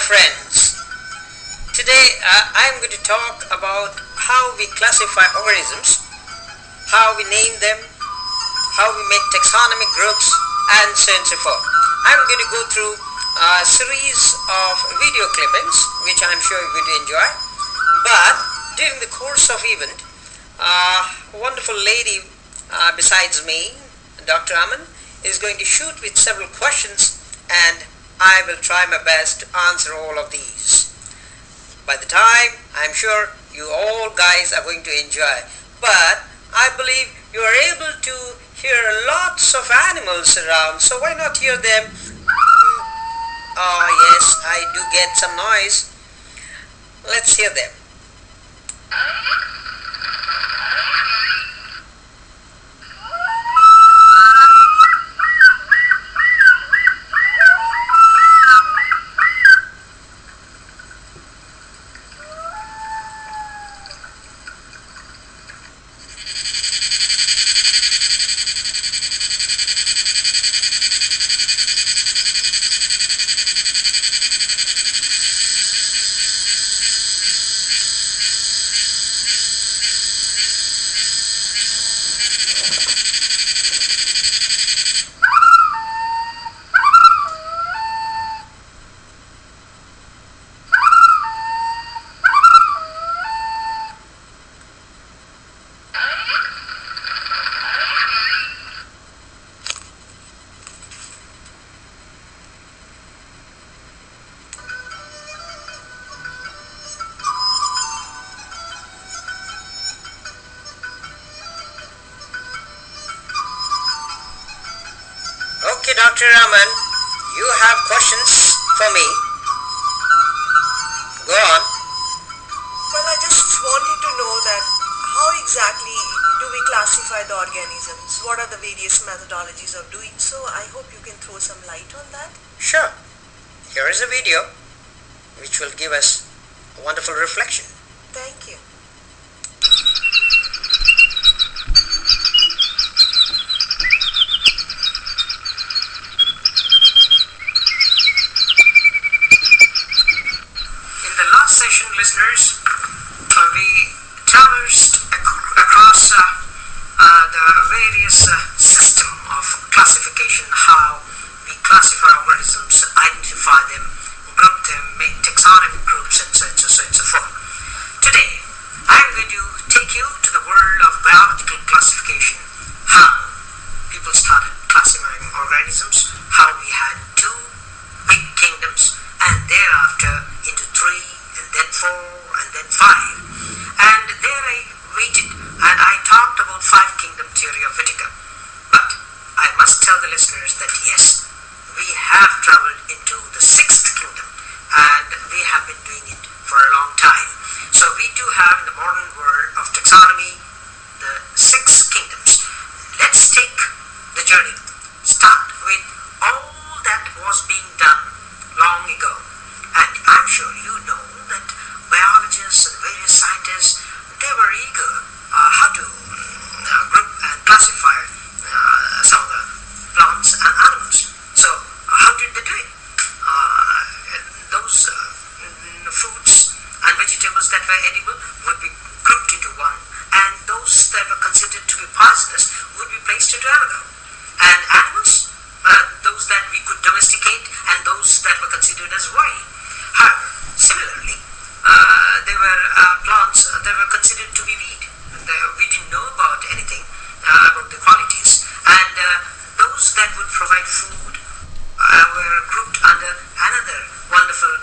friends. Today I am going to talk about how we classify organisms, how we name them, how we make taxonomic groups, and so on and so forth. I'm going to go through a series of video clippings which I'm sure you're going to enjoy. But during the course of event, a wonderful lady besides me, Dr. Aman, is going to shoot with several questions, and I will try my best to answer all of these. By the time, I'm sure you all guys are going to enjoy. But I believe you are able to hear lots of animals around, so why not hear them? Oh yes, I do get some noise. Let's hear them. Okay, Dr. Raman, you have questions for me. Go on. Well, I just wanted to know that how exactly do we classify the organisms? What are the various methodologies of doing so? I hope you can throw some light on that. Sure. Here is a video which will give us a wonderful reflection. Thank you. Session listeners, we traversed across the various system of classification, how we classify organisms, identify them, group them, make taxonomic groups, and so on and so forth. Today, I'm going to take you to the world of biological classification, how people started classifying organisms, how we had two big kingdoms, and thereafter into three, and then four, and then five. And there I waited, and I talked about five kingdom theory of Whittaker. But I must tell the listeners that yes, we have traveled into the sixth kingdom, and we have been doing it for a long time. So we do have in the modern world of taxonomy the six kingdoms. Let's take the journey. Start with all that was being done long ago. And I'm sure you know that biologists and various scientists, they were eager how to group and classify some of the plants and animals. So how did they do it? Those fruits and vegetables that were edible would be grouped into one, and those that were considered to be poisonous would be placed into another. And animals, those that we could domesticate and those that were considered as wild. However, similarly, there were plants that were considered to be weed. We didn't know about anything about the qualities, and those that would provide food were grouped under another wonderful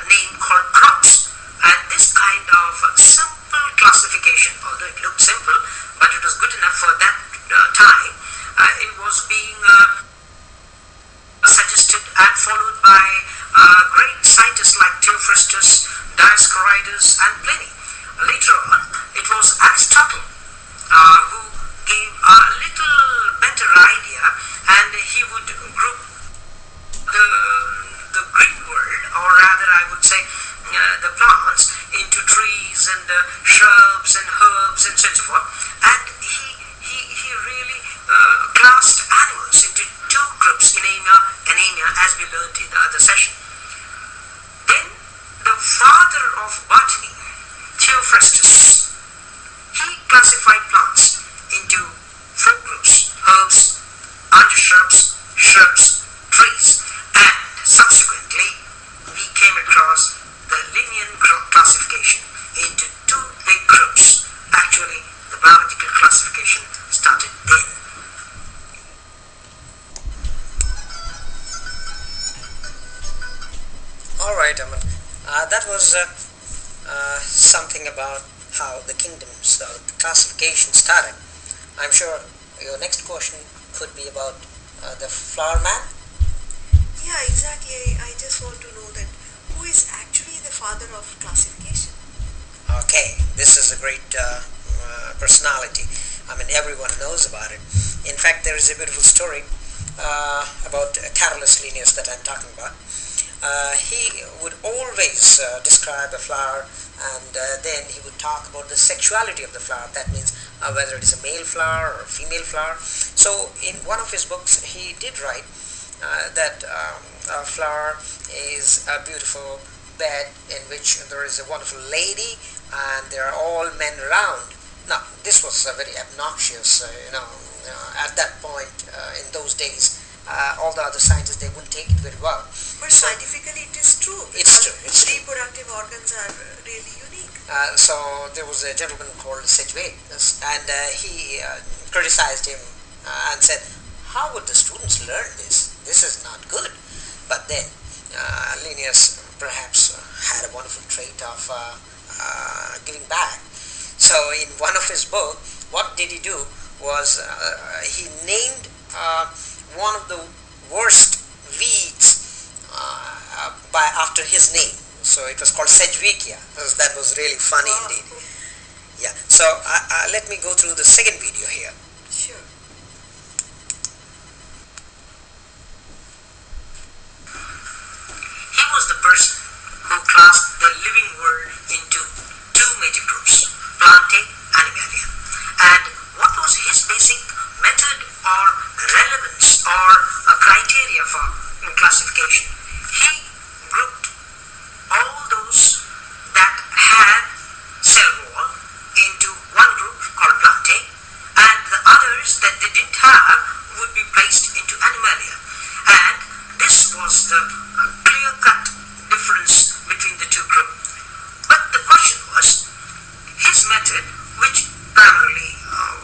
name called crops. And this kind of simple classification, although it looked simple, but it was good enough for that time, it was being suggested and followed by great scientists like Theophrastus, Dioscorides, and Pliny. Later on, it was Aristotle who gave a little better idea, and he would group the green world, or rather I would say the plants, into trees and shrubs and herbs and so forth. And he really classed animals into two groups, anemia, as we learned in the other session. All right, Aman. That was something about how the kingdoms, the classification started. I'm sure your next question could be about the flower man. Yeah, exactly. I just want to know that who is actually the father of classification? Okay, this is a great personality. I mean, everyone knows about it. In fact, there is a beautiful story about Carolus Linnaeus that I'm talking about. He would always describe a flower, and then he would talk about the sexuality of the flower. That means whether it is a male flower or a female flower. So in one of his books he did write that a flower is a beautiful bed in which there is a wonderful lady and there are all men around. Now this was very obnoxious, at that point in those days. All the other scientists, they wouldn't take it very well. But scientifically it is true. It's true. It's true. Reproductive organs are really unique. So there was a gentleman called Sedgwick, and he criticized him and said, "How would the students learn this? This is not good." But then Linnaeus perhaps had a wonderful trait of giving back. So in one of his books, what did he do was he named one of the worst weeds after his name. So it was called Sedgwickia. That was really funny indeed. Yeah. So let me go through the second video here. Sure. He was the person who classed the living world into two major groups, Plantae, Animalia. And what was his basic method or relevance or criteria for classification? He grouped all those that had cell wall into one group called Plantae, and the others that they didn't have would be placed into Animalia. And this was the clear-cut difference between the two groups. But the question was, his method, which primarily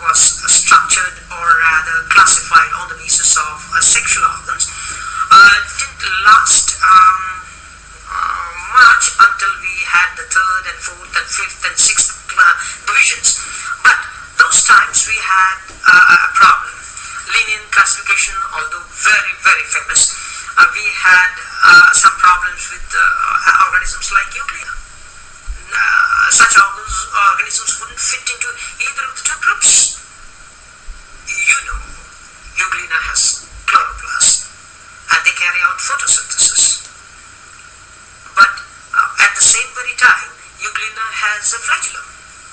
was structured or rather classified on the basis of sexual organs, didn't last much until we had the third and fourth and fifth and sixth divisions. But those times we had a problem. Linnean classification, although very, very famous, we had some problems with organisms like Euglena. Such organisms wouldn't fit into either of the two groups. You know, Euglena has chloroplast and they carry out photosynthesis. But at the same very time, Euglena has a flagellum,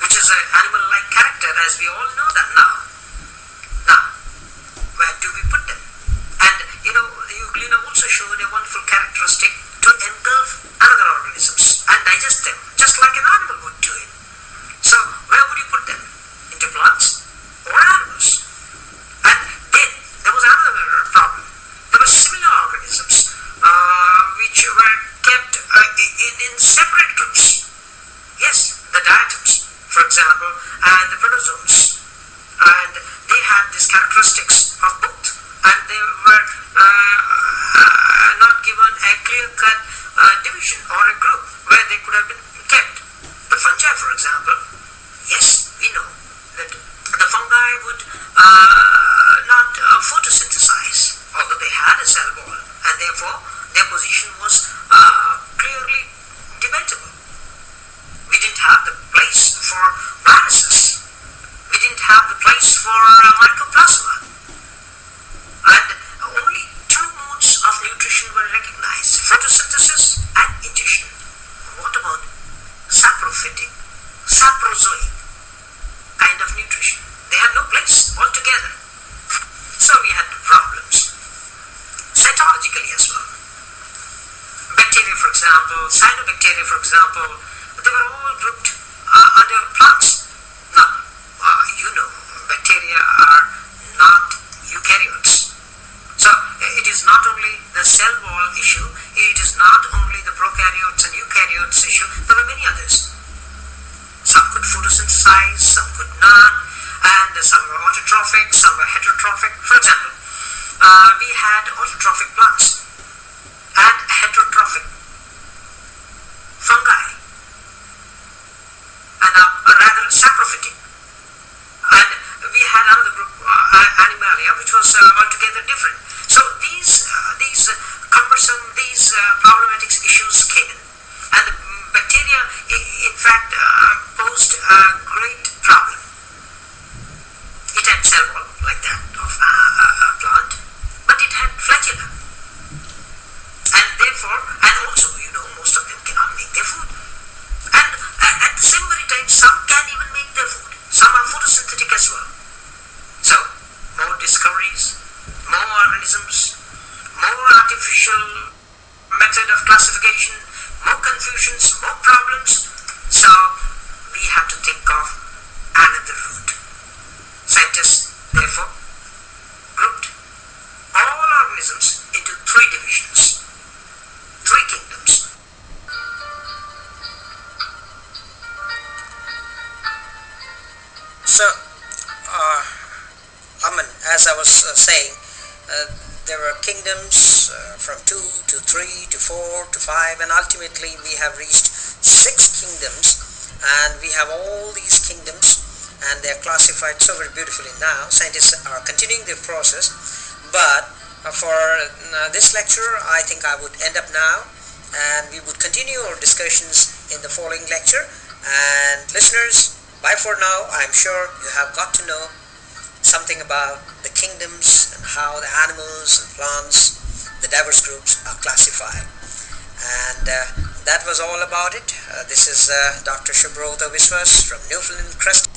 which is an animal-like character, as we all know that now. Now, where do we put them? And the Euglena also showed a wonderful characteristic to engulf other organisms and digest them, just like an animal would do it. So, where would you put them? Into plants or animals? And then there was another problem. There were similar organisms which were kept in separate groups. Yes, the diatoms, for example, and the protozoans. And they had these characteristics of both. And they were not given a clear-cut division or a group where they could have been kept. The fungi, for example, yes, we know that the fungi would not photosynthesize, although they had a cell wall, and therefore their position was clearly debatable. We didn't have the place for viruses. We didn't have the place for mycoplasma. And only two modes of nutrition were recognized: photosynthesis and ingestion. What about saprophytic, saprozoic kind of nutrition? They had no place altogether. So we had problems. Cytologically as well. Bacteria, for example, cyanobacteria, for example, they were all grouped under plants. Now, bacteria are not eukaryotes. So it is not only the cell wall issue, it is not only the prokaryotes and eukaryotes issue, there were many others. Some could photosynthesize, some could not, and some were autotrophic, some were heterotrophic. For example, we had autotrophic plants and heterotrophic these problematic issues came in. And the bacteria, in fact, posed a great problem. It had cell wall like that of a plant, but it had flagella. And therefore, and also, most of them cannot make their food. And at the same very time, some can even make their food. Some are photosynthetic as well. So, more discoveries, more organisms, more artificial method of classification, more confusions, more problems. So, we have to think of another route. Scientists, therefore, grouped all organisms into three divisions, three kingdoms. So, Aman, as I was saying, there were kingdoms from 2 to 3 to 4 to 5, and ultimately we have reached 6 kingdoms, and we have all these kingdoms, and they are classified so very beautifully now. Scientists are continuing their process, but for this lecture, I think I would end up now, and we would continue our discussions in the following lecture. And listeners, bye for now. I'm sure you have got to know something about the kingdoms and how the animals and plants, the diverse groups are classified. And that was all about it. This is Dr. Subroto Biswas from Newfoundland Crest.